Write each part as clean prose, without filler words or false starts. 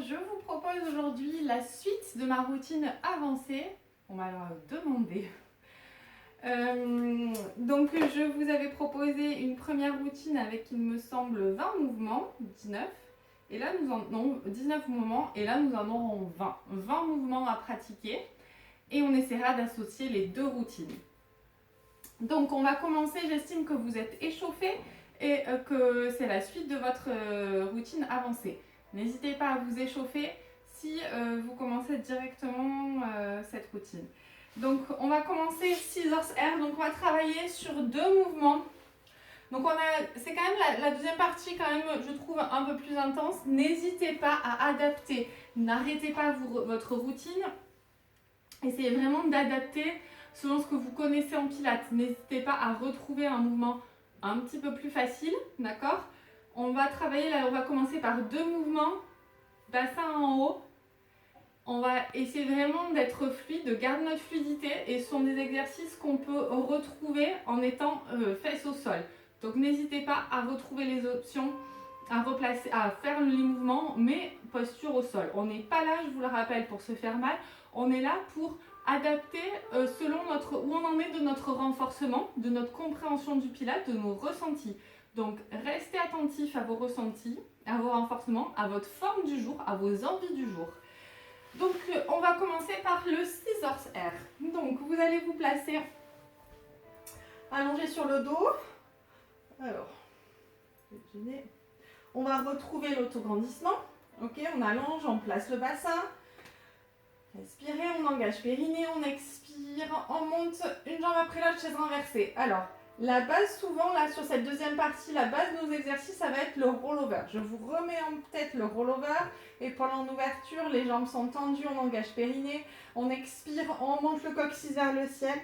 je vous propose aujourd'hui la suite de ma routine avancée. On m'a demandé. Donc je vous avais proposé une première routine avec, il me semble, 20 mouvements, 19. Et là, 19 mouvements, et là nous en aurons 20. 20 mouvements à pratiquer. Et on essaiera d'associer les deux routines. Donc on va commencer, j'estime que vous êtes échauffés et que c'est la suite de votre routine avancée. N'hésitez pas à vous échauffer si vous commencez directement cette routine. Donc on va commencer Scissors Air, donc on va travailler sur deux mouvements. Donc c'est quand même la deuxième partie quand même, je trouve, un peu plus intense. N'hésitez pas à adapter, n'arrêtez pas votre routine. Essayez vraiment d'adapter selon ce que vous connaissez en pilates. N'hésitez pas à retrouver un mouvement un petit peu plus facile, d'accord? On va travailler là, on va commencer par deux mouvements, bassin en haut. On va essayer vraiment d'être fluide, de garder notre fluidité, et ce sont des exercices qu'on peut retrouver en étant fesses au sol. Donc n'hésitez pas à retrouver les options, à faire les mouvements, mais posture au sol. On n'est pas là, je vous le rappelle, pour se faire mal. On est là pour adapter selon où on en est de notre renforcement, de notre compréhension du pilate, de nos ressentis. Donc restez attentifs à vos ressentis, à vos renforcements, à votre forme du jour, à vos envies du jour. Donc on va commencer par le Scissors Air. Donc vous allez vous placer allongé sur le dos. Alors, on va retrouver l'autograndissement. Ok, on allonge, on place le bassin. Respirez, on engage périnée, on expire, on monte une jambe après l'autre, chaise renversée. Alors, la base souvent, là, sur cette deuxième partie, la base de nos exercices, ça va être le rollover. Je vous remets en tête le rollover. Et pendant l'ouverture, les jambes sont tendues, on engage périnée, on expire, on monte le coccyx vers le ciel.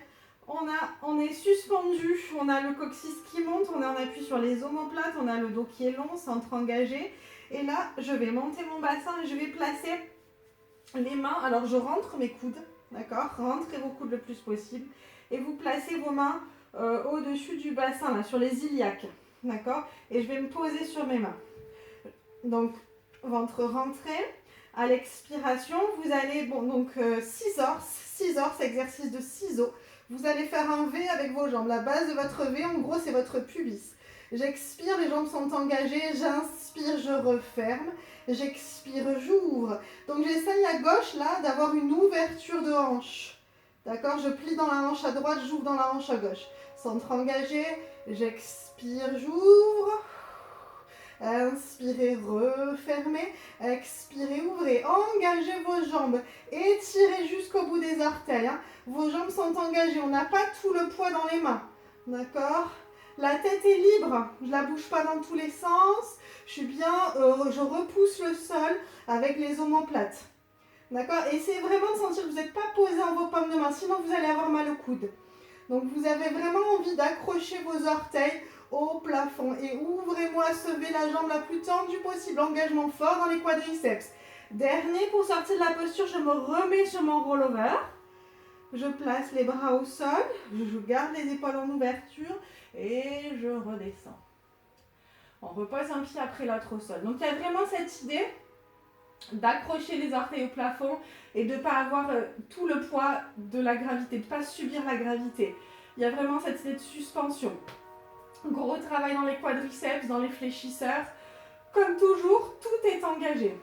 On est suspendu, on a le coccyx qui monte, on est en appui sur les omoplates, on a le dos qui est long, centre engagé. Et là, je vais monter mon bassin et je vais placer les mains. Alors, je rentre mes coudes, d'accord? Rentrez vos coudes le plus possible. Et vous placez vos mains au-dessus du bassin, là, sur les iliaques, d'accord? Et je vais me poser sur mes mains. Donc, ventre rentré. À l'expiration, vous allez, scissors, exercice de ciseaux. Vous allez faire un V avec vos jambes. La base de votre V, en gros, c'est votre pubis. J'expire, les jambes sont engagées. J'inspire, je referme. J'expire, j'ouvre. Donc, j'essaye à gauche, là, d'avoir une ouverture de hanche. D'accord? Je plie dans la hanche à droite, j'ouvre dans la hanche à gauche. Centre engagé. J'expire, j'ouvre. Inspirez, refermez. Expirez, ouvrez. Engagez vos jambes. Étirez jusqu'au bout des orteils. Hein. Vos jambes sont engagées. On n'a pas tout le poids dans les mains. D'accord? La tête est libre. Je ne la bouge pas dans tous les sens. Je repousse le sol avec les omoplates. D'accord? Essayez vraiment de sentir que vous n'êtes pas posé en vos paumes de main. Sinon, vous allez avoir mal au coude. Donc, vous avez vraiment envie d'accrocher vos orteils au plafond et ouvrez-moi, sevez la jambe la plus tendue possible, engagement fort dans les quadriceps. Dernier, pour sortir de la posture, je me remets sur mon rollover, je place les bras au sol, je garde les épaules en ouverture et je redescends. On repose un pied après l'autre au sol. Donc il y a vraiment cette idée d'accrocher les orteils au plafond et de ne pas avoir tout le poids de la gravité, de ne pas subir la gravité. Il y a vraiment cette idée de suspension. Gros travail dans les quadriceps, dans les fléchisseurs. Comme toujours, tout est engagé.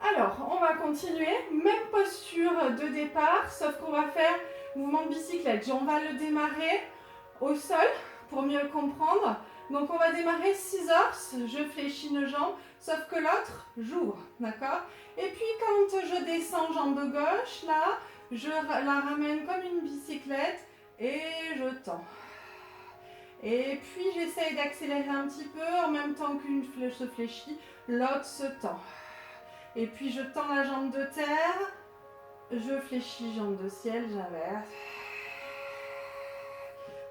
Alors, on va continuer. Même posture de départ, sauf qu'on va faire mouvement de bicyclette. On va le démarrer au sol pour mieux le comprendre. Donc, on va démarrer scissors. Je fléchis une jambe, sauf que l'autre, j'ouvre. D'accord? Et puis, quand je descends jambe gauche, là, je la ramène comme une bicyclette et je tends. Et puis j'essaye d'accélérer un petit peu en même temps qu'une flèche se fléchit, l'autre se tend. Et puis je tends la jambe de terre, je fléchis jambe de ciel, j'inverse.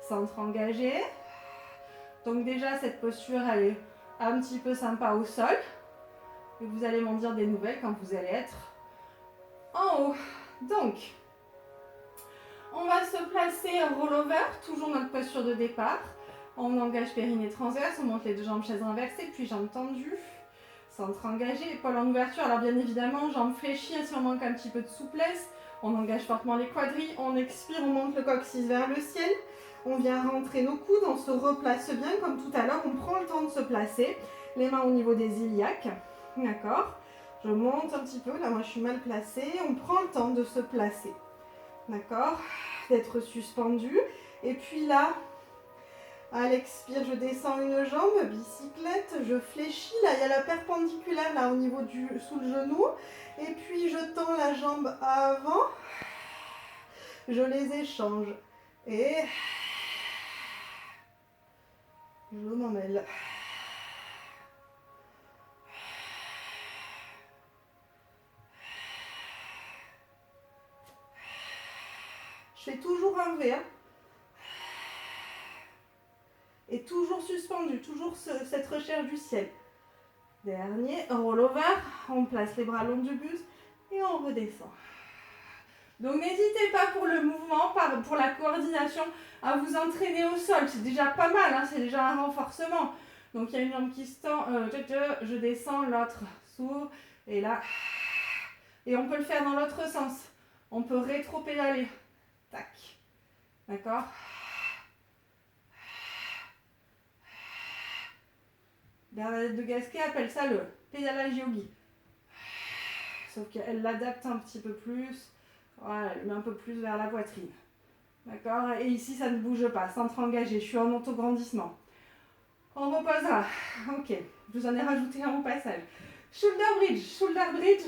Centre engagé. Donc déjà cette posture elle est un petit peu sympa au sol. Et vous allez m'en dire des nouvelles quand vous allez être en haut. Donc on va se placer rollover, toujours notre posture de départ. On engage périnée transverse, on monte les deux jambes chaise renversée, puis jambes tendues. Centre engagé, épaules en ouverture. Alors bien évidemment, jambes fléchies, si on manque un petit peu de souplesse, on engage fortement les quadris, on expire, on monte le coccyx vers le ciel. On vient rentrer nos coudes, on se replace bien comme tout à l'heure, on prend le temps de se placer. Les mains au niveau des iliaques, d'accord? Je monte un petit peu, là moi je suis mal placée, on prend le temps de se placer, d'accord? D'être suspendu. Et puis là, à l'expire, je descends une jambe, bicyclette, je fléchis, là il y a la perpendiculaire là au niveau sous le genou. Et puis je tends la jambe avant, je les échange. Et je m'en mêle. Je fais toujours un V. Hein. Et toujours suspendu, toujours cette recherche du ciel. Dernier, roll-over, on place les bras long du buste et on redescend. Donc n'hésitez pas pour le mouvement, pour la coordination, à vous entraîner au sol. C'est déjà pas mal, hein, c'est déjà un renforcement. Donc il y a une jambe qui se tend, je descends, l'autre s'ouvre, et là. Et on peut le faire dans l'autre sens. On peut rétro-pédaler. Tac. D'accord ? Bernadette de Gasquet appelle ça le pédalage yogi. Sauf qu'elle l'adapte un petit peu plus. Voilà, elle met un peu plus vers la poitrine. D'accord ? Et ici, ça ne bouge pas. Centre engagé. Je suis en autograndissement. On reposera. Ok. Je vous en ai rajouté un au passage. Shoulder bridge. Shoulder bridge.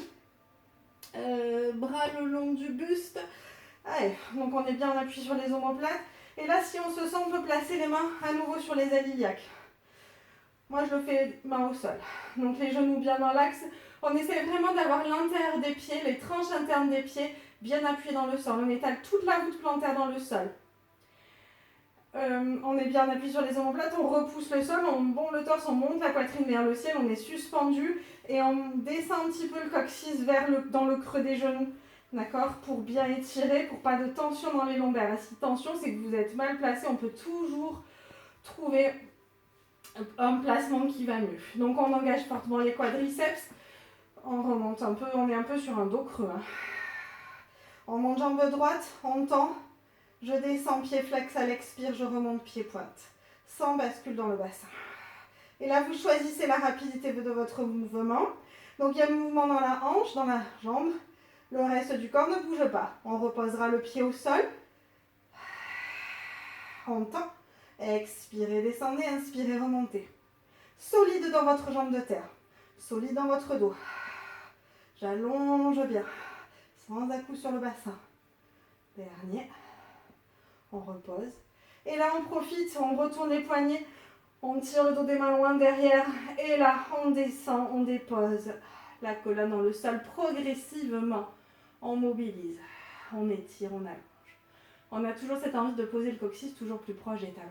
Bras le long du buste. Allez. Donc, on est bien en appui sur les omoplates. Et là, si on se sent, on peut placer les mains à nouveau sur les iliaques. Moi, je le fais main au sol. Donc, les genoux bien dans l'axe. On essaie vraiment d'avoir l'intérieur des pieds, les tranches internes des pieds bien appuyées dans le sol. On étale toute la voûte plantaire dans le sol. On est bien appuyé sur les omoplates, on repousse le sol, on bombe le torse, on monte la poitrine vers le ciel, on est suspendu et on descend un petit peu le coccyx dans le creux des genoux. D'accord ? Pour bien étirer, pour pas de tension dans les lombaires. Si tension, c'est que vous êtes mal placé, on peut toujours trouver un placement qui va mieux. Donc on engage fortement les quadriceps. On remonte un peu, on est un peu sur un dos creux. Hein. On monte jambe droite, on tend. Je descends pied flex à l'expire, je remonte pied pointe. Sans bascule dans le bassin. Et là, vous choisissez la rapidité de votre mouvement. Donc il y a le mouvement dans la hanche, dans la jambe. Le reste du corps ne bouge pas. On reposera le pied au sol. On tend. Expirez, descendez, inspirez, remontez. Solide dans votre jambe de terre. Solide dans votre dos. J'allonge bien. Sans à-coup sur le bassin. Dernier. On repose. Et là, on profite, on retourne les poignets. On tire le dos des mains loin derrière. Et là, on descend, on dépose la colonne dans le sol progressivement. On mobilise. On étire, on allonge. On a toujours cette envie de poser le coccyx toujours plus proche des talons.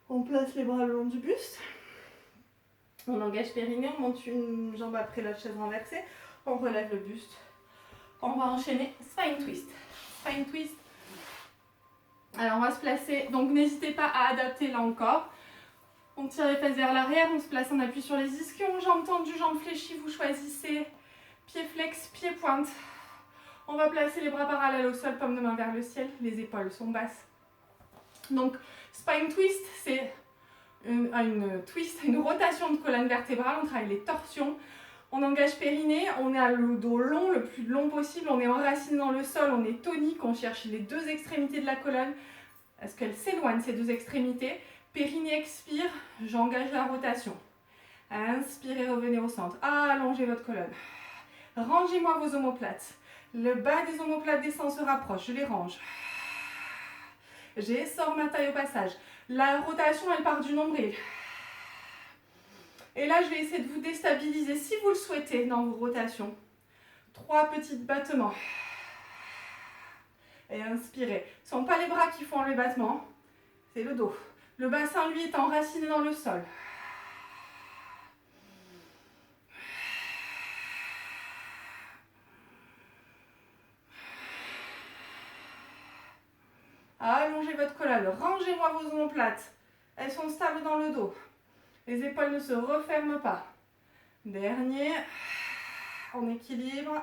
On place les bras le long du buste. On engage périnée, on monte une jambe après l'autre, chaise renversée. On relève le buste. On va enchaîner spine twist. Spine twist. Alors on va se placer, donc n'hésitez pas à adapter là encore. On tire les fesses vers l'arrière, on se place en appui sur les ischions, jambes tendues, jambes fléchies, vous choisissez. Pied flex, pied pointe. On va placer les bras parallèles au sol, paume de main vers le ciel, les épaules sont basses. Donc spine twist, c'est une rotation de colonne vertébrale, on travaille les torsions. On engage périnée, on a le dos long, le plus long possible, on est enraciné dans le sol, on est tonique, on cherche les deux extrémités de la colonne. Est-ce qu'elles s'éloignent ces deux extrémités? Périnée expire, j'engage la rotation. Inspirez, revenez au centre. Allongez votre colonne. Rangez-moi vos omoplates. Le bas des omoplates descend, se rapproche, je les range. J'essore ma taille au passage. La rotation, elle part du nombril. Et là, je vais essayer de vous déstabiliser, si vous le souhaitez, dans vos rotations. 3 petits battements. Et inspirez. Ce ne sont pas les bras qui font le battement, c'est le dos. Le bassin, lui, est enraciné dans le sol. Allongez votre colonne. Rangez-moi vos omoplates. Elles sont stables dans le dos. Les épaules ne se referment pas. Dernier. On équilibre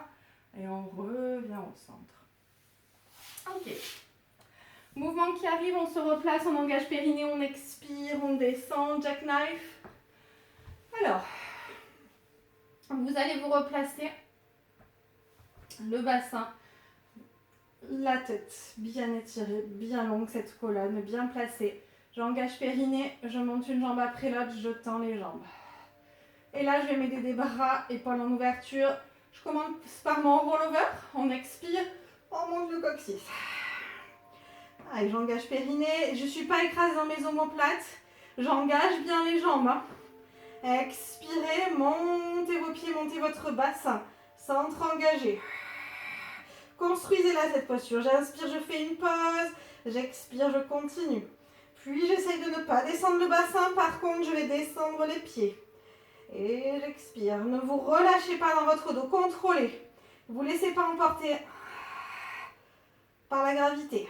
et on revient au centre. Ok. Mouvement qui arrive, on se replace, on engage périnée, on expire, on descend, jackknife. Alors, vous allez vous replacer, le bassin, la tête bien étirée, bien longue, cette colonne bien placée. J'engage périnée, je monte une jambe après l'autre, je tends les jambes. Et là, je vais m'aider des bras, épaules en ouverture. Je commence par mon rollover, on expire, on monte le coccyx. Allez, j'engage périnée, je ne suis pas écrasée dans mes omoplates, j'engage bien les jambes. Expirez, montez vos pieds, montez votre bassin, centre engagé. Construisez là cette posture, j'inspire, je fais une pause, j'expire, je continue. Puis j'essaye de ne pas descendre le bassin, par contre je vais descendre les pieds. Et j'expire, ne vous relâchez pas dans votre dos, contrôlez. Ne vous laissez pas emporter par la gravité.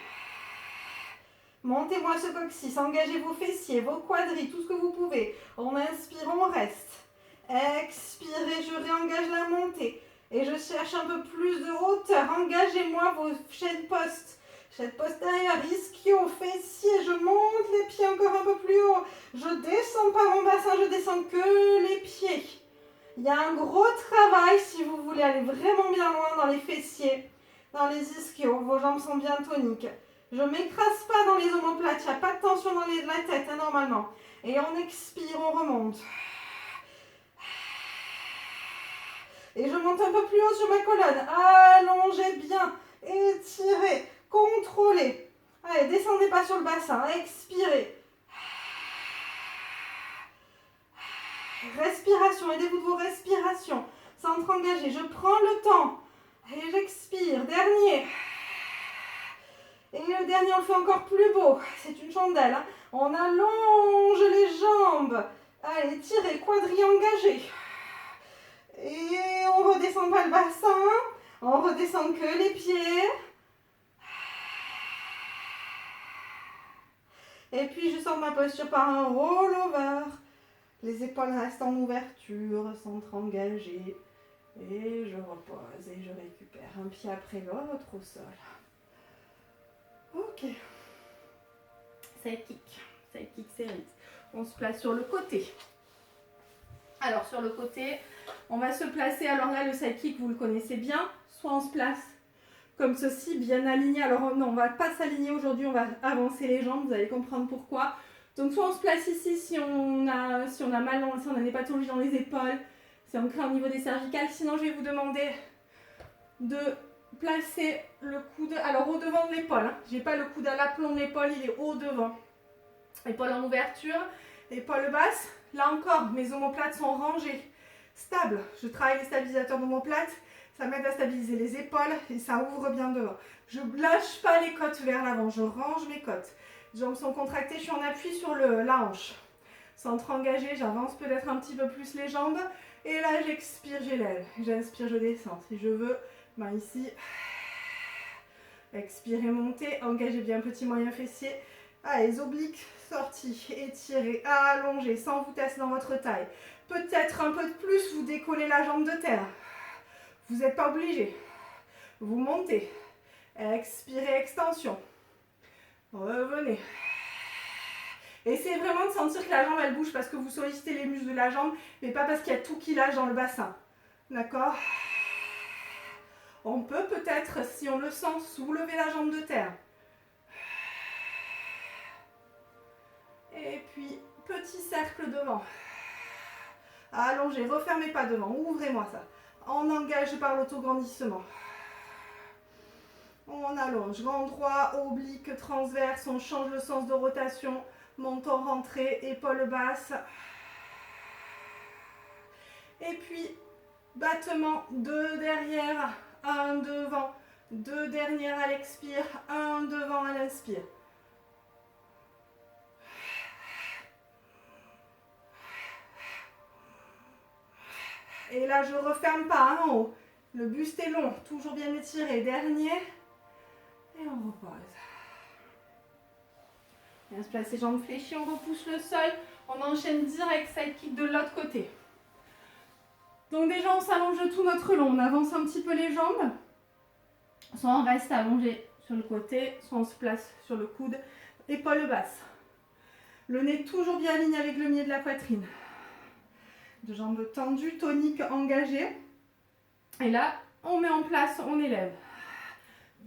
Montez-moi ce coccyx, engagez vos fessiers, vos quadris, tout ce que vous pouvez. On inspire, on reste. Expirez, je réengage la montée. Et je cherche un peu plus de hauteur. Engagez-moi vos chaînes postes. Chaîne postérieure, ischio, fessiers. Je monte les pieds encore un peu plus haut. Je descends pas mon bassin, je descends que les pieds. Il y a un gros travail si vous voulez aller vraiment bien loin dans les fessiers, dans les ischios. Vos jambes sont bien toniques. Je ne m'écrase pas dans les omoplates, il n'y a pas de tension dans la tête normalement. Et on expire, on remonte. Et je monte un peu plus haut sur ma colonne. Allongez bien, étirez, contrôlez. Allez, descendez pas sur le bassin, expirez. Respiration, aidez-vous de vos respirations. Centre engagé, je prends le temps. Et j'expire, dernier. Et le dernier, on le fait encore plus beau. C'est une chandelle. Hein. On allonge les jambes. Allez, tirez, quadri engagé. Et on redescend pas le bassin. On redescend que les pieds. Et puis, je sors ma posture par un rollover. Les épaules restent en ouverture, centre engagé. Et je repose et je récupère un pied après l'autre au sol. Ok. Sidekick, series. On se place sur le côté. Alors sur le côté, on va se placer. Alors là, le sidekick, vous le connaissez bien. Soit on se place comme ceci, bien aligné. Alors non, on ne va pas s'aligner aujourd'hui, on va avancer les jambes. Vous allez comprendre pourquoi. Donc soit on se place ici si on a mal, si on a des pathologies dans les épaules, si on crée au niveau des cervicales. Sinon, je vais vous demander de placer le coude, alors au devant de l'épaule. Hein. Je n'ai pas le coude à l'aplomb de l'épaule, il est au devant. Épaule en ouverture, épaule basse. Là encore, mes omoplates sont rangées, stables. Je travaille les stabilisateurs d'omoplates. Ça m'aide à stabiliser les épaules et ça ouvre bien devant. Je ne lâche pas les côtes vers l'avant, je range mes côtes. Les jambes sont contractées, je suis en appui sur la hanche. Centre engagé, j'avance peut-être un petit peu plus les jambes. Et là, j'expire, j'élève. J'inspire, je descends. Si je veux, main ici. Expirez, montez. Engagez bien petit moyen fessier. Allez, obliques, sortie, étirez, allongez, sans vous tasser dans votre taille. Peut-être un peu de plus, vous décollez la jambe de terre. Vous n'êtes pas obligé. Vous montez. Expirez, extension. Revenez. Essayez vraiment de sentir que la jambe elle bouge parce que vous sollicitez les muscles de la jambe, mais pas parce qu'il y a tout qui lâche dans le bassin. D'accord? On peut peut-être, si on le sent, soulever la jambe de terre. Et puis, petit cercle devant. Allongez, refermez pas devant, ouvrez-moi ça. On engage par l'autograndissement. On allonge, grand droit, oblique, transverse, on change le sens de rotation. Menton rentré, épaule basse. Et puis, battement, 2 derrière, 1 devant, 2 derrière à l'expire, 1 devant à l'inspire. Et là, je ne referme pas en haut. Le buste est long, toujours bien étiré. Dernier. Et on repose. On se place les jambes fléchies, on repousse le sol. On enchaîne direct, sidekick de l'autre côté. Donc déjà, on s'allonge tout notre long. On avance un petit peu les jambes. Soit on reste allongé sur le côté, soit on se place sur le coude, épaules basses. Le nez toujours bien aligné avec le milieu de la poitrine. Deux jambes tendues, toniques, engagées. Et là, on met en place, on élève.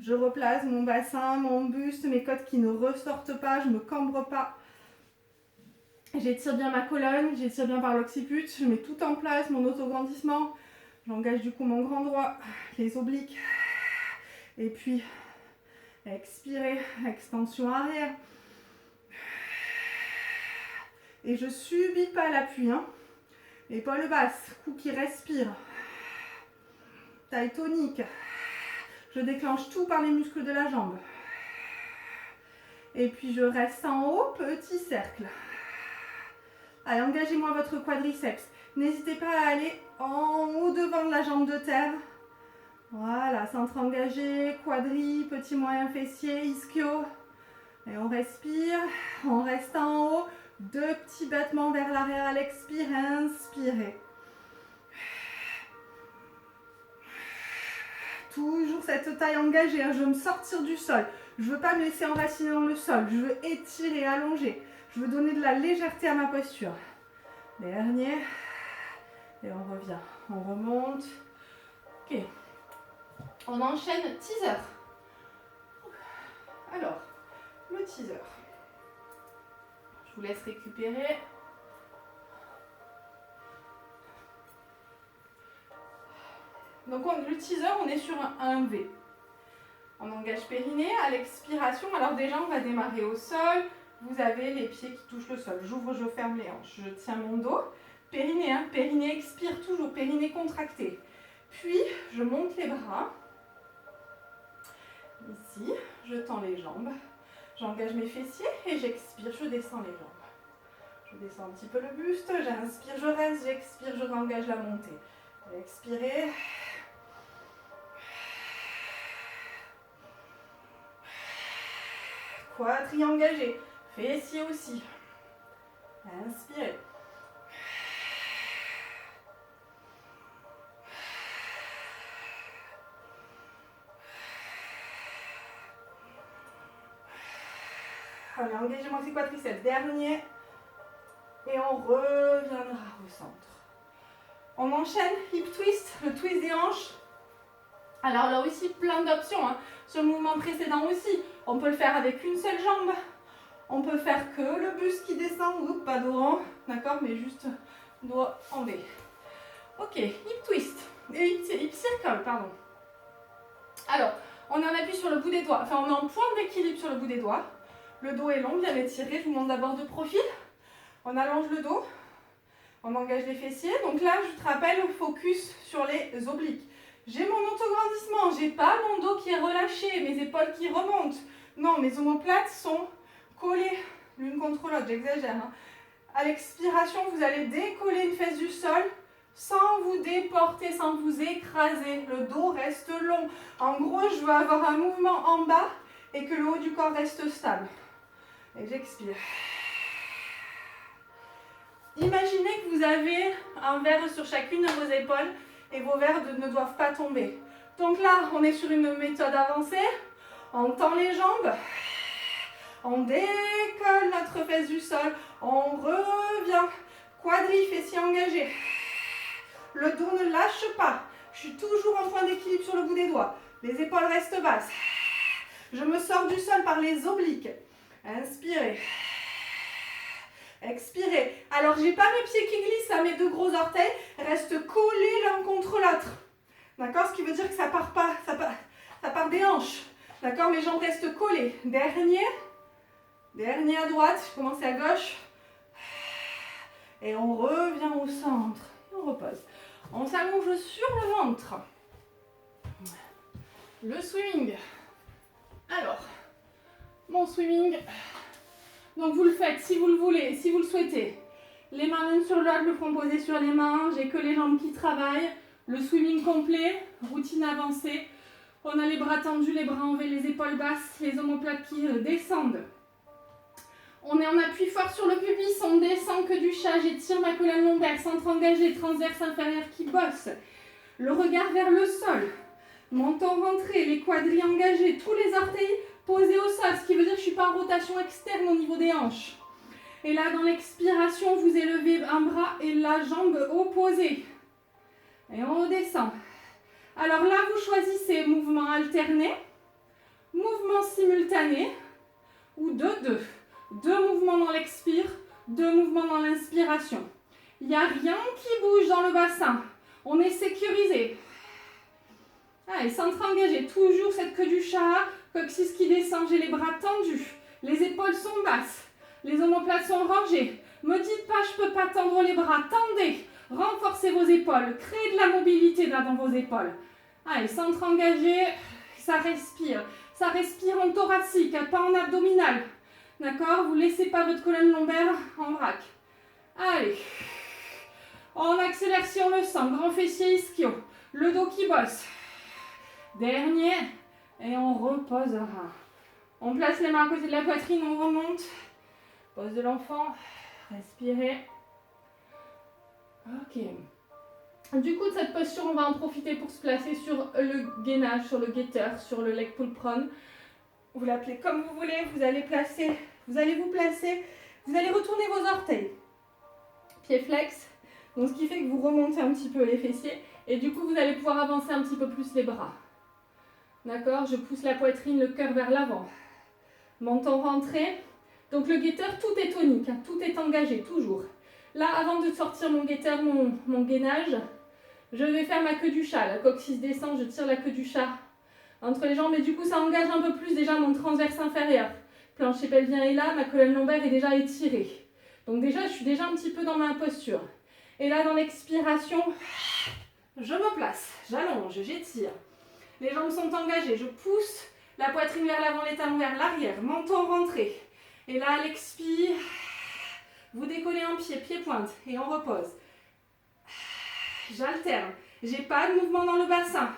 Je replace mon bassin, mon buste, mes côtes qui ne ressortent pas, je ne me cambre pas. J'étire bien ma colonne, j'étire bien par l'occiput, je mets tout en place, mon autograndissement. J'engage du coup mon grand droit, les obliques. Et puis, expirer, extension arrière. Et je subis pas l'appui. Hein. Épaules basses, cou qui respire. Taille tonique. Je déclenche tout par les muscles de la jambe. Et puis je reste en haut, petit cercle. Allez, engagez-moi votre quadriceps. N'hésitez pas à aller en haut devant de la jambe de terre. Voilà, centre engagé, quadri, petit moyen fessier, ischio. Et on respire, on reste en haut. Deux petits battements vers l'arrière à l'expire, inspirez. Toujours cette taille engagée, hein. Je veux me sortir du sol. Je ne veux pas me laisser enraciner dans le sol. Je veux étirer, allonger. Je veux donner de la légèreté à ma posture. Dernier. Et on revient. On remonte. Ok. On enchaîne teaser. Alors, le teaser. Je vous laisse récupérer. Donc le teaser, on est sur un V. On engage périnée à l'expiration. Alors déjà, on va démarrer au sol. Vous avez les pieds qui touchent le sol. J'ouvre, je ferme les hanches. Je tiens mon dos. Périnée, hein. Périnée expire toujours. Périnée contracté. Puis, je monte les bras. Ici, je tends les jambes. J'engage mes fessiers et j'expire. Je descends les jambes. Je descends un petit peu le buste. J'inspire, je reste. J'expire, je réengage la montée. Expirez. Quadri engagé. Fessiers aussi. Inspirez. Allez, engagez-moi ces quadriceps. Dernier. Et on reviendra au centre. On enchaîne, hip twist, le twist des hanches. Alors là aussi, plein d'options. Hein. Sur le mouvement précédent aussi, on peut le faire avec une seule jambe. On peut faire que le buste qui descend, ou pas dos, d'accord, mais juste doigt en V. Ok, hip twist, hip circle, pardon. Alors, on en appuie sur le bout des doigts, enfin on est en point d'équilibre sur le bout des doigts. Le dos est long, bien étiré, je vous montre d'abord de profil. On allonge le dos. On engage les fessiers. Donc là, je te rappelle, focus sur les obliques. J'ai mon autograndissement. J'ai pas mon dos qui est relâché, mes épaules qui remontent. Non, mes omoplates sont collées l'une contre l'autre. J'exagère. Hein. À l'expiration, vous allez décoller une fesse du sol sans vous déporter, sans vous écraser. Le dos reste long. En gros, je veux avoir un mouvement en bas et que le haut du corps reste stable. Et j'expire. Imaginez que vous avez un verre sur chacune de vos épaules et vos verres ne doivent pas tomber. Donc là, on est sur une méthode avancée. On tend les jambes. On décolle notre fesse du sol. On revient. Quadri, fessier engagé. Le dos ne lâche pas. Je suis toujours en point d'équilibre sur le bout des doigts. Les épaules restent basses. Je me sors du sol par les obliques. Inspirez. Expirez. Alors, j'ai pas mes pieds qui glissent, hein, mes deux gros orteils restent collés l'un contre l'autre. D'accord? Ce qui veut dire que ça part pas, ça part des hanches. D'accord? Mes jambes restent collées. Dernier à droite, je commence à gauche. Et on revient au centre. Et on repose. On s'allonge sur le ventre. Le swimming. Alors, mon swimming. Donc vous le faites si vous le voulez, si vous le souhaitez. Les mains l'une sur l'autre, le front posé sur les mains. J'ai que les jambes qui travaillent. Le swimming complet, routine avancée. On a les bras tendus, les bras en V, les épaules basses, les omoplates qui descendent. On est en appui fort sur le pubis, on descend que du chat, j'étire ma colonne lombaire, centre engagé, transverse inférieur qui bosse. Le regard vers le sol, menton rentré, les quadris engagés, tous les orteils posés au sol, ce qui veut dire que je ne suis pas en rotation externe au niveau des hanches. Et là, dans l'expiration, vous élevez un bras et la jambe opposée. Et on redescend. Alors là, vous choisissez mouvement alterné, mouvement simultané ou deux. Deux mouvements dans l'expire, deux mouvements dans l'inspiration. Il n'y a rien qui bouge dans le bassin. On est sécurisé. Allez, centre engagé. Toujours cette queue du chat, coccyx qui descend. J'ai les bras tendus. Les épaules sont basses. Les omoplates sont rangées. Me dites pas, je ne peux pas tendre les bras. Tendez. Renforcez vos épaules. Créez de la mobilité là dans vos épaules. Allez, centre engagé. Ça respire. Ça respire en thoracique, pas en abdominal. D'accord? Vous ne laissez pas votre colonne lombaire en vrac. Allez. On accélère si on le sent. Grand fessier ischio. Le dos qui bosse. Dernier. Et on reposera. On place les mains à côté de la poitrine. On remonte. Pose de l'enfant. Respirez. Ok. Du coup, de cette posture, on va en profiter pour se placer sur le gainage, sur le guetteur, sur le leg pull prone. Vous l'appelez comme vous voulez, vous allez vous placer, vous allez retourner vos orteils. Pieds flex, donc ce qui fait que vous remontez un petit peu les fessiers et du coup vous allez pouvoir avancer un petit peu plus les bras. D'accord? Je pousse la poitrine, le cœur vers l'avant. Menton rentré. Donc le guetteur, tout est tonique, hein, tout est engagé, toujours. Là, avant de sortir mon guetteur, mon gainage, je vais faire ma queue du chat. La coccyx descend, je tire la queue du chat entre les jambes et du coup ça engage un peu plus déjà mon transverse inférieur. Plancher pelvien est là, ma colonne lombaire est déjà étirée. Donc déjà je suis déjà un petit peu dans ma posture. Et là dans l'expiration, je me place, j'allonge, j'étire. Les jambes sont engagées, je pousse la poitrine vers l'avant, les talons vers l'arrière, menton rentré. Et là à l'expire, vous décollez un pied, pied-pointe et on repose. J'alterne, j'ai pas de mouvement dans le bassin.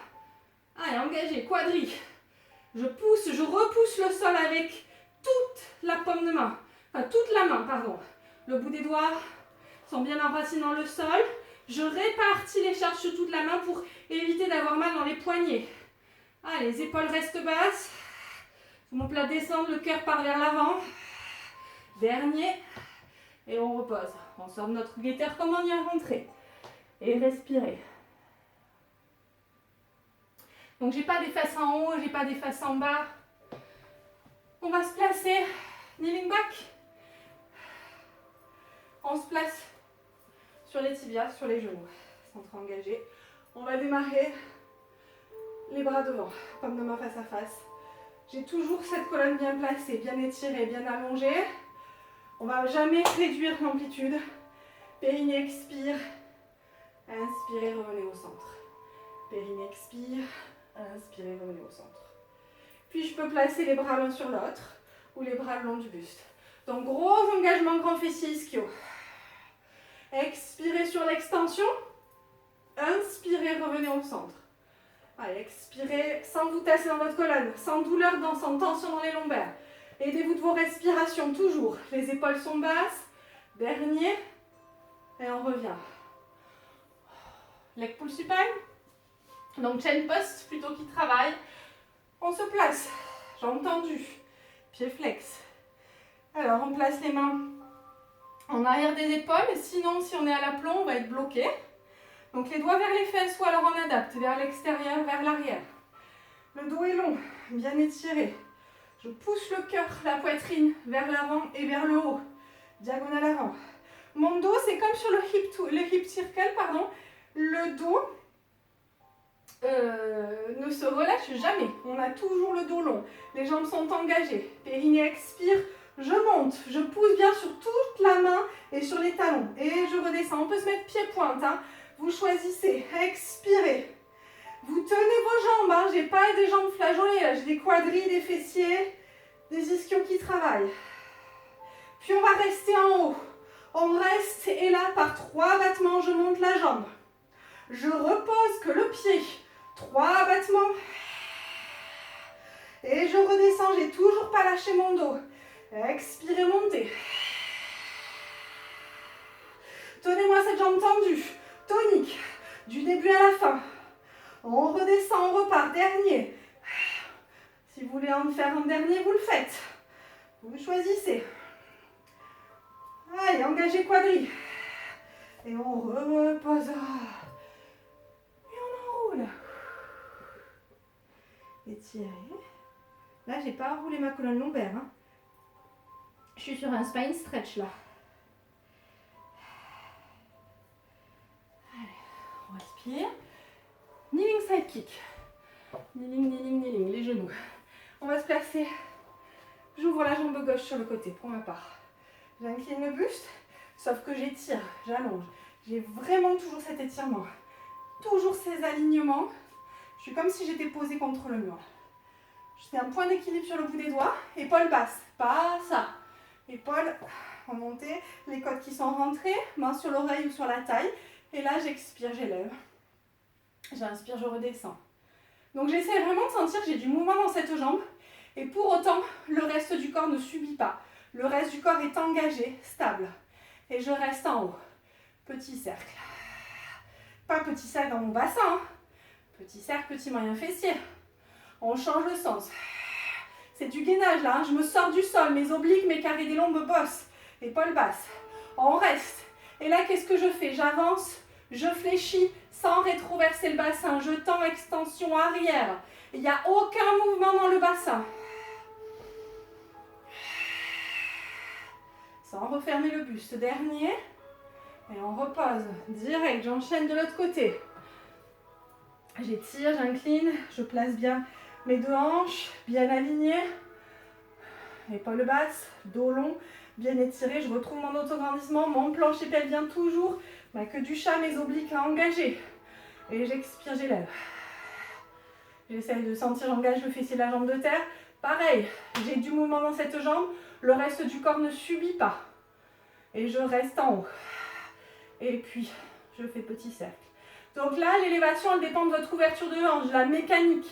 Allez, engagé, quadri. Je pousse, je repousse le sol avec toute la paume de main. Enfin, toute la main, pardon. Le bout des doigts sont bien enracinés dans le sol. Je répartis les charges sur toute la main pour éviter d'avoir mal dans les poignets. Allez, les épaules restent basses. Omoplate descend, le cœur part vers l'avant. Dernier. Et on repose. On sort de notre guetteur comme on y est rentré. Et respirez. Donc, j'ai pas des fesses en haut, j'ai pas des fesses en bas. On va se placer. Kneeling back. On se place sur les tibias, sur les genoux. Centre engagé. On va démarrer les bras devant. Paume de main face à face. J'ai toujours cette colonne bien placée, bien étirée, bien allongée. On ne va jamais réduire l'amplitude. Périnée expire. Inspirez, revenez au centre. Périnée expire. Inspirez, revenez au centre. Puis je peux placer les bras l'un sur l'autre ou les bras le long du buste. Donc gros engagement grand fessier ischio. Expirez sur l'extension. Inspirez, revenez au centre. Allez, expirez sans vous tasser dans votre colonne, sans douleur, sans tension dans les lombaires. Aidez-vous de vos respirations toujours. Les épaules sont basses. Dernier. Et on revient. Leg pull supine. Donc chain post plutôt qui travaille. On se place. Jambes tendues. Pieds flex. Alors on place les mains en arrière des épaules. Sinon, si on est à l'aplomb, on va être bloqué. Donc les doigts vers les fesses ou alors on adapte vers l'extérieur, vers l'arrière. Le dos est long, bien étiré. Je pousse le cœur, la poitrine vers l'avant et vers le haut. Diagonale avant. Mon dos, c'est comme sur le hip circle, pardon. Le dos ne se relâche jamais. On a toujours le dos long. Les jambes sont engagées. Périnée expire. Je monte. Je pousse bien sur toute la main et sur les talons. Et je redescends. On peut se mettre pied-pointe. Hein. Vous choisissez. Expirez. Vous tenez vos jambes. Hein. Je n'ai pas des jambes flageolées. Là. J'ai des quadris, des fessiers, des ischios qui travaillent. Puis on va rester en haut. On reste et là, par 3 battements, je monte la jambe. Je repose que le pied. 3 battements. Et je redescends. J'ai toujours pas lâché mon dos. Expirez, montez. Tenez-moi cette jambe tendue, tonique, du début à la fin. On redescend, on repart, dernier. Si vous voulez en faire un dernier, vous le faites. Vous choisissez. Allez, engagez quadri. Et on repose. Et on enroule. Étirez. Là, j'ai pas enroulé ma colonne lombaire. Hein. Je suis sur un spine stretch là. Allez, on respire. Kneeling side kick. Kneeling, kneeling, kneeling, les genoux. On va se placer. J'ouvre la jambe gauche sur le côté pour ma part. J'incline le buste, sauf que j'étire, j'allonge. J'ai vraiment toujours cet étirement. Toujours ces alignements. Je suis comme si j'étais posée contre le mur. C'est un point d'équilibre sur le bout des doigts. Épaule basse, pas ça. Épaule remontée, les côtes qui sont rentrées, main sur l'oreille ou sur la taille. Et là, j'expire, j'élève. J'inspire, je redescends. Donc j'essaie vraiment de sentir que j'ai du mouvement dans cette jambe. Et pour autant, le reste du corps ne subit pas. Le reste du corps est engagé, stable. Et je reste en haut. Petit cercle. Pas petit cercle dans mon bassin. Hein. Petit cercle, petit moyen fessier. On change le sens. C'est du gainage là. Hein. Je me sors du sol. Mes obliques, mes carrés des lombes bossent. Épaule basse. On reste. Et là, qu'est-ce que je fais? J'avance. Je fléchis sans rétroverser le bassin. Je tends, extension arrière. Il n'y a aucun mouvement dans le bassin. Sans refermer le buste. Dernier. Et on repose. Direct, j'enchaîne de l'autre côté. J'étire, j'incline. Je place bien mes deux hanches. Bien alignées. Épaules basses. Dos long. Bien étiré. Je retrouve mon autograndissement. Mon plancher pelvien toujours. Ma queue du chat, mes obliques à engager. Et j'expire, j'élève. J'essaie de sentir, j'engage le fessier de la jambe de terre. Pareil, j'ai du mouvement dans cette jambe. Le reste du corps ne subit pas. Et je reste en haut. Et puis, je fais petit cercle. Donc là, l'élévation, elle dépend de votre ouverture de hanche, de la mécanique.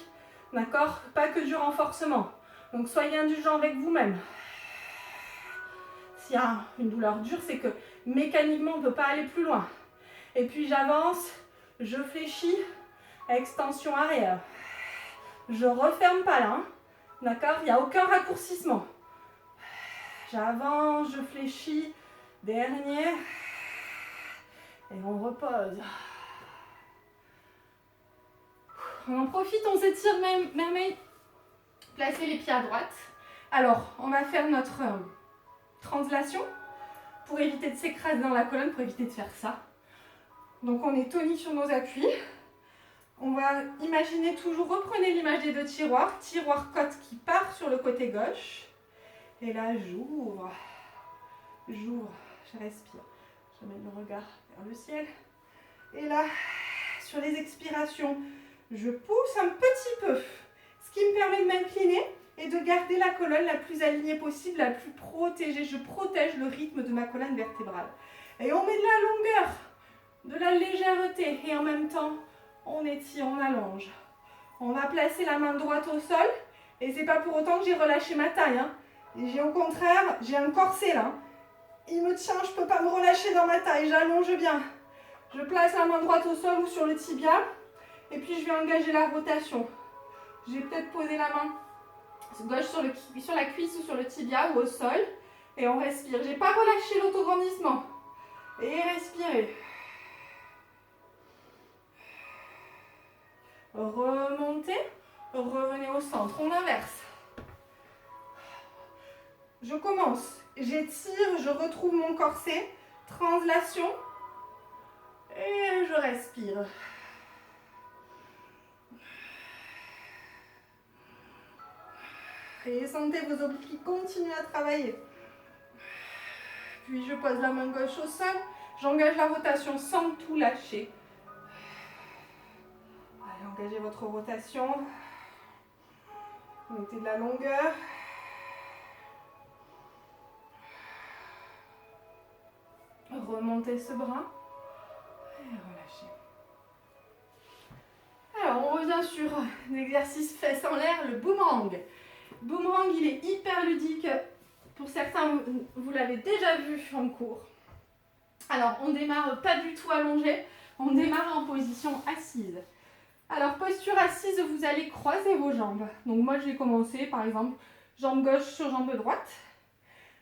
D'accord? Pas que du renforcement. Donc, soyez indulgents avec vous-même. S'il y a une douleur dure, c'est que mécaniquement, on ne peut pas aller plus loin. Et puis, j'avance, je fléchis, extension arrière. Je ne referme pas là. Hein. D'accord? Il n'y a aucun raccourcissement. J'avance, je fléchis. Dernier. Et on repose. On en profite, on s'étire mermaid. Placez les pieds à droite. Alors, on va faire notre translation pour éviter de s'écraser dans la colonne, pour éviter de faire ça. Donc, on est tonique sur nos appuis. On va imaginer toujours, reprenez l'image des deux tiroirs. Tiroir côte qui part sur le côté gauche. Et là, j'ouvre. J'ouvre, je respire. J'amène le regard vers le ciel. Et là, sur les expirations, je pousse un petit peu. Ce qui me permet de m'incliner et de garder la colonne la plus alignée possible, la plus protégée. Je protège le rythme de ma colonne vertébrale. Et on met de la longueur, de la légèreté. Et en même temps, on étire, on allonge. On va placer la main droite au sol. Et c'est pas pour autant que j'ai relâché ma taille. Hein. Et j'ai au contraire, j'ai un corset là. Il me tient, je ne peux pas me relâcher dans ma taille. J'allonge bien. Je place la main droite au sol ou sur le tibia. Et puis je vais engager la rotation. Je vais peut-être poser la main gauche sur la cuisse ou sur le tibia ou au sol. Et on respire. Je n'ai pas relâché l'autograndissement. Et respirez. Remontez. Revenez au centre. On inverse. Je commence. J'étire. Je retrouve mon corset. Translation. Et je respire. Et sentez vos obliques qui continuent à travailler. Puis je pose la main gauche au sol. J'engage la rotation sans tout lâcher. Allez, engagez votre rotation. Mettez de la longueur. Remontez ce bras. Et relâchez. Alors, on revient sur l'exercice fesses en l'air, le boomerang. Boomerang, il est hyper ludique Pour certains, vous l'avez déjà vu en cours. Alors, on démarre pas du tout allongé, on démarre en position assise. Alors, posture assise, vous allez croiser vos jambes. Donc moi, je vais commencer, par exemple, jambe gauche sur jambe droite.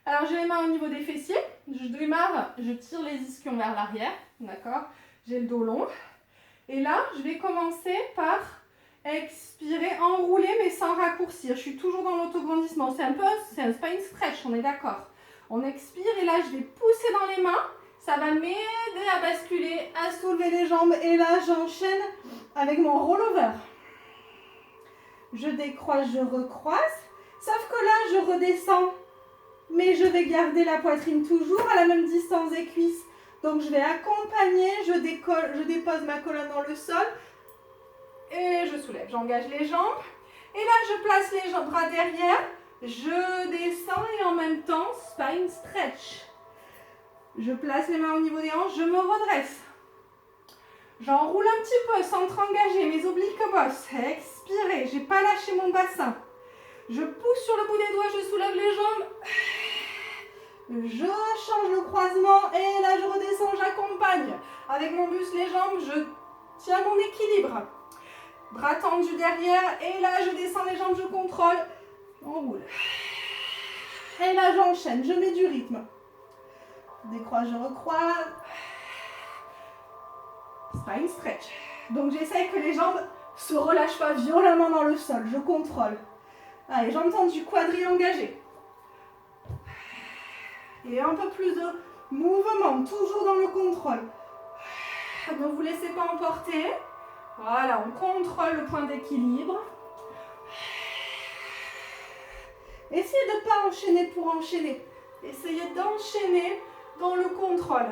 Alors, j'ai les mains au niveau des fessiers. Je démarre, je tire les ischions vers l'arrière, d'accord? J'ai le dos long. Et là, je vais commencer par expirer, enrouler, mais sans raccourcir. Je suis toujours dans l'autograndissement. C'est un spine stretch, on est d'accord? On expire et là, je vais pousser dans les mains. Ça va m'aider à basculer, à soulever les jambes. Et là, j'enchaîne avec mon rollover. Je décroise, je recroise. Sauf que là, je redescends. Mais je vais garder la poitrine toujours à la même distance des cuisses. Donc, je vais accompagner, je dépose ma colonne dans le sol. Et je soulève, j'engage les jambes. Et là, je place les bras derrière. Je descends et en même temps, spine stretch. Je place les mains au niveau des hanches, je me redresse. J'enroule un petit peu, centre engagé, mes obliques bossent. Expirez, j'ai pas lâché mon bassin. Je pousse sur le bout des doigts, je soulève les jambes. Je change le croisement et là, je redescends, j'accompagne. Avec mon buste, les jambes, je tiens mon équilibre. Bras tendus derrière et là, je descends les jambes, je contrôle. On roule. Et là, j'enchaîne, je mets du rythme. Je décroise, je recroise. Spine stretch. Donc, j'essaye que les jambes se relâchent pas violemment dans le sol. Je contrôle. Allez, jambes tendues, quadrille engagé. Et un peu plus de mouvement, toujours dans le contrôle. Ne vous laissez pas emporter. Voilà, on contrôle le point d'équilibre. Essayez de ne pas enchaîner pour enchaîner. Essayez d'enchaîner dans le contrôle.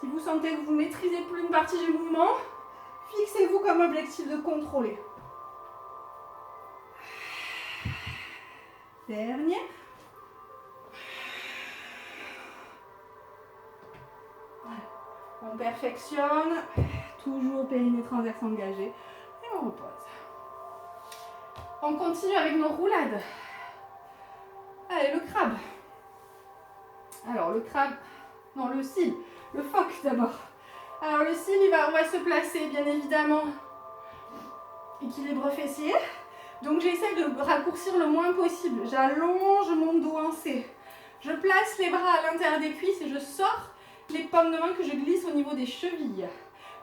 Si vous sentez que vous ne maîtrisez plus une partie du mouvement, fixez-vous comme objectif de contrôler. Dernier. On perfectionne. Toujours périnée transverse engagé. Et on repose. On continue avec nos roulades. Allez, le crabe. Alors, le crabe... Non, le cil. Le phoque d'abord. Alors, le cil, on va se placer, bien évidemment. Équilibre fessier. Donc, j'essaie de raccourcir le moins possible. J'allonge mon dos en C. Je place les bras à l'intérieur des cuisses et je sors les paumes de main que je glisse au niveau des chevilles.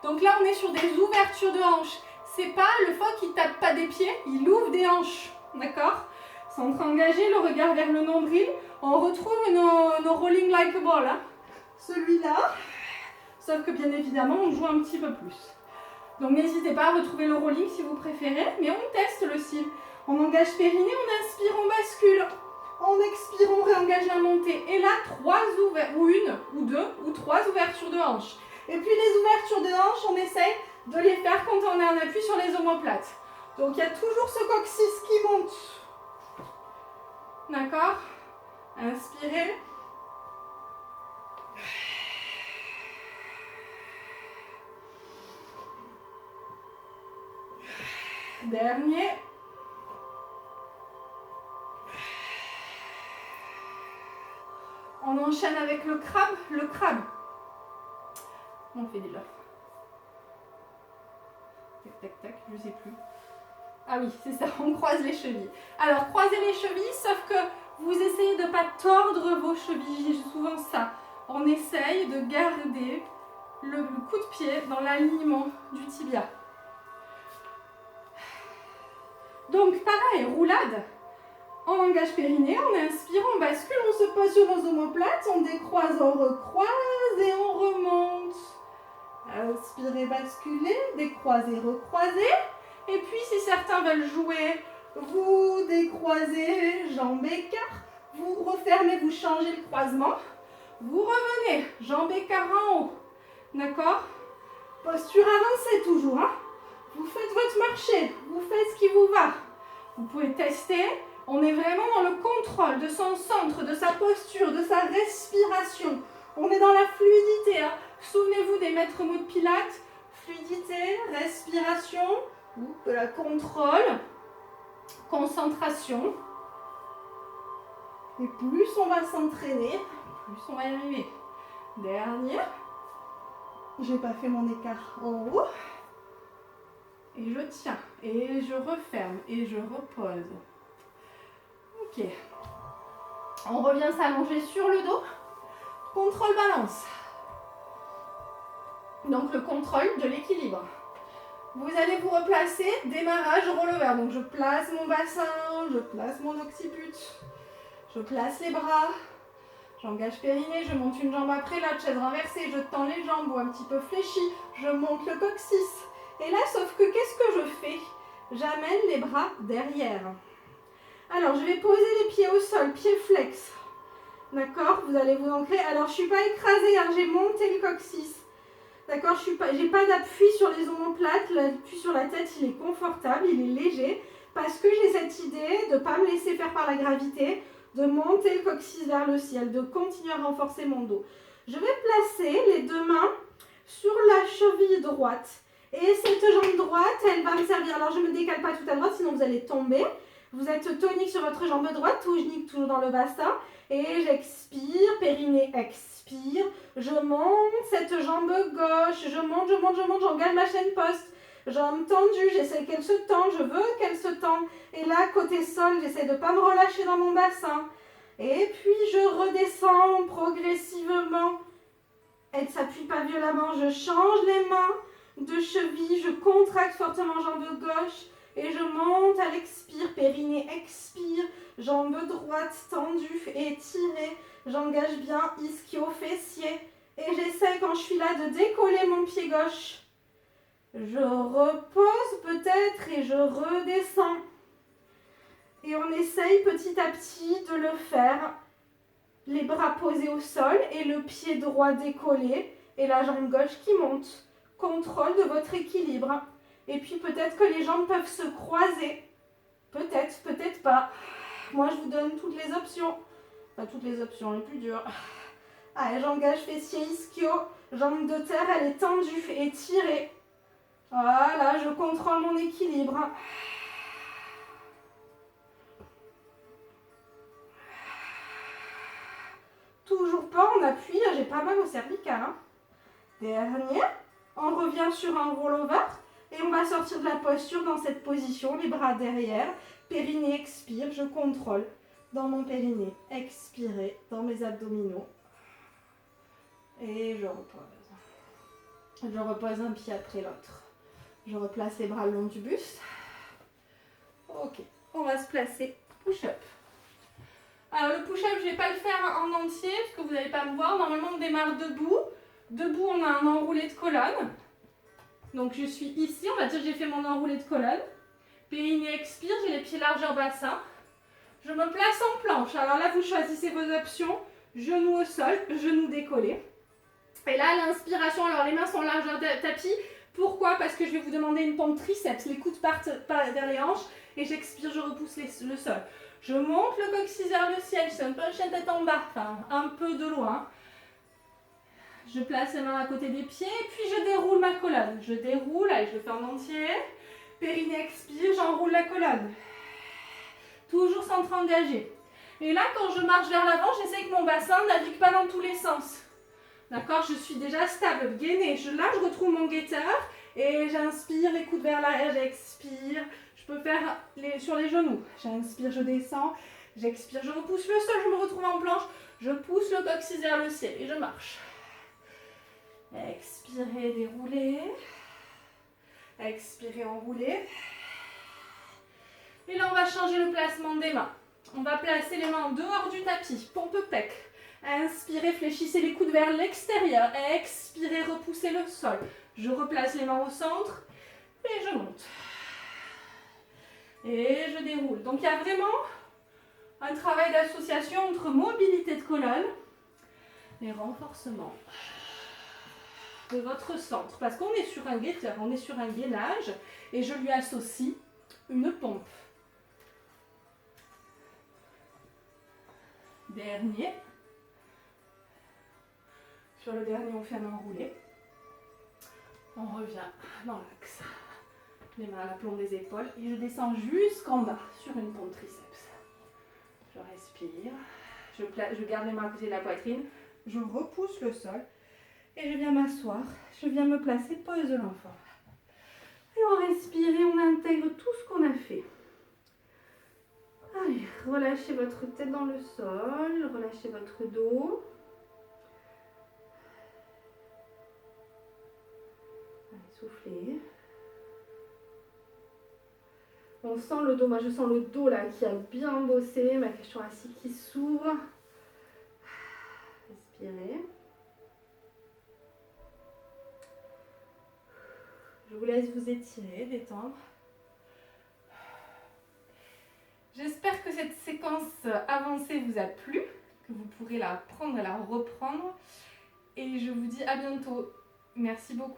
Donc là, on est sur des ouvertures de hanches. C'est pas le phoque qui tape pas des pieds, il ouvre des hanches. D'accord? Centre engagé, le regard vers le nombril. On retrouve nos rolling like a ball. Hein. Celui-là. Sauf que bien évidemment, on joue un petit peu plus. Donc n'hésitez pas à retrouver le rolling si vous préférez. Mais on teste le cil. On engage périnée, on inspire, on bascule. On expire, on réengage la montée. Et là, 3 ouvertures, ou une, ou 2, ou 3 ouvertures de hanches. Et puis les ouvertures de hanches, on essaye de les faire quand on est en appui sur les omoplates. Donc il y a toujours ce coccyx qui monte. D'accord? Inspirez. Dernier. On enchaîne avec le crabe. Le crabe. On fait déjà. Tac, tac, tac, je sais plus. Ah oui, c'est ça, on croise les chevilles. Alors, croisez les chevilles, sauf que vous essayez de ne pas tordre vos chevilles. J'ai souvent ça. On essaye de garder le coup de pied dans l'alignement du tibia. Donc, pareil, roulade. On engage périnée, on inspire, on bascule, on se pose sur nos omoplates, on décroise, on recroise et on remonte. Inspirez, basculez, décroisez, recroisez. Et puis, si certains veulent jouer, vous décroisez, jambes écart, vous refermez, vous changez le croisement. Vous revenez, jambes écart en haut. D'accord? Posture avancée toujours. Hein? Vous faites votre marché, vous faites ce qui vous va. Vous pouvez tester. On est vraiment dans le contrôle de son centre, de sa posture, de sa respiration. On est dans la fluidité. Hein. Souvenez-vous des maîtres mots de Pilates. Fluidité, respiration, de la contrôle, concentration. Et plus on va s'entraîner, plus on va y arriver. Dernier. J'ai pas fait mon écart en haut. Et je tiens. Et je referme. Et je repose. Ok. On revient s'allonger sur le dos. Contrôle balance. Donc le contrôle de l'équilibre. Vous allez vous replacer, démarrage roll-over. Donc je place mon bassin, je place mon occiput, je place les bras, j'engage périnée, je monte une jambe après l'autre, chaise renversée, je tends les jambes ou un petit peu fléchis, je monte le coccyx. Et là, sauf que qu'est-ce que je fais? J'amène les bras derrière. Alors je vais poser les pieds au sol, pieds flex. D'accord? Vous allez vous ancrer. Alors je ne suis pas écrasée, hein, j'ai monté le coccyx. D'accord, je n'ai pas d'appui sur les omoplates, l'appui sur la tête, il est confortable, il est léger, parce que j'ai cette idée de ne pas me laisser faire par la gravité, de monter le coccyx vers le ciel, de continuer à renforcer mon dos. Je vais placer les deux mains sur la cheville droite. Et cette jambe droite, elle va me servir. Alors je ne me décale pas tout à droite, sinon vous allez tomber. Vous êtes tonique sur votre jambe droite, toujours dans le bassin. Et j'expire, périnée expire. Je monte cette jambe gauche, je monte, j'engage ma chaîne poste. Jambe tendue, j'essaie qu'elle se tende, je veux qu'elle se tende. Et là, côté sol, j'essaie de ne pas me relâcher dans mon bassin. Et puis je redescends progressivement. Elle ne s'appuie pas violemment, je change les mains de cheville, je contracte fortement jambe gauche. Et je monte à l'expire, périnée expire, jambe droite tendue, étirée. J'engage bien ischio-fessier. Et j'essaie quand je suis là de décoller mon pied gauche. Je repose peut-être et je redescends. Et on essaye petit à petit de le faire. Les bras posés au sol et le pied droit décollé. Et la jambe gauche qui monte. Contrôle de votre équilibre. Et puis peut-être que les jambes peuvent se croiser. Peut-être, peut-être pas. Moi, je vous donne toutes les options. Enfin, toutes les options les plus dures. Allez, j'engage fessier ischio. Jambe de terre, elle est tendue, étirée. Voilà, je contrôle mon équilibre. Toujours pas en appui, j'ai pas mal au cervical. Hein. Dernier. On revient sur un roll-over. Et on va sortir de la posture dans cette position, les bras derrière. Périnée expire, je contrôle dans mon périnée. Expirez dans mes abdominaux. Et je repose. Je repose un pied après l'autre. Je replace les bras le long du buste. Ok, on va se placer push-up. Alors le push-up, je ne vais pas le faire en entier parce que vous n'allez pas me voir. Normalement, on démarre debout. Debout, on a un enroulé de colonne. Donc je suis ici, on va dire que j'ai fait mon enroulé de colonne. Périnée expire, j'ai les pieds largeur bassin. Je me place en planche. Alors là, vous choisissez vos options. Genoux au sol, genoux décollés. Et là, l'inspiration, alors les mains sont largeur tapis. Pourquoi? Parce que je vais vous demander une pompe triceps. Les coudes partent vers les hanches. Et j'expire, je repousse le sol. Je monte le coccyx vers le ciel. Je fais un peu chien tête en bas, enfin un peu de loin. Je place les mains à côté des pieds, puis je déroule ma colonne. Je déroule, allez, je le fais en entier. Périnée expire, j'enroule la colonne. Toujours centre engagé. Et là, quand je marche vers l'avant, j'essaie que mon bassin ne navigue pas dans tous les sens. D'accord? Je suis déjà stable, gainée. Là, je retrouve mon guetteur et j'inspire, les coudes vers l'arrière, j'expire. Je peux faire sur les genoux. J'inspire, je descends. J'expire, je repousse le sol, je me retrouve en planche. Je pousse le coccyx vers le ciel et je marche. Expirez, déroulez. Expirez, enroulez. Et là, on va changer le placement des mains. On va placer les mains en dehors du tapis, pompe pec. Inspirez, fléchissez les coudes vers l'extérieur. Expirez, repoussez le sol. Je replace les mains au centre et je monte. Et je déroule. Donc, il y a vraiment un travail d'association entre mobilité de colonne et renforcement de votre centre. Parce qu'on est sur un guetteur, on est sur un gainage et je lui associe une pompe. Dernier. Sur le dernier, on fait un enroulé. On revient dans l'axe. Les mains à l'aplomb des épaules et je descends jusqu'en bas sur une pompe triceps. Je respire. Je garde les mains à côté de la poitrine. Je repousse le sol. Et je viens m'asseoir. Je viens me placer, pose de l'enfant. Et on respire et on intègre tout ce qu'on a fait. Allez, relâchez votre tête dans le sol. Relâchez votre dos. Allez, soufflez. On sent le dos, moi je sens le dos là qui a bien bossé, ma cage thoracique qui s'ouvre. Respirez. Je vous laisse vous étirer, détendre. J'espère que cette séquence avancée vous a plu, que vous pourrez la prendre et la reprendre. Et je vous dis à bientôt. Merci beaucoup.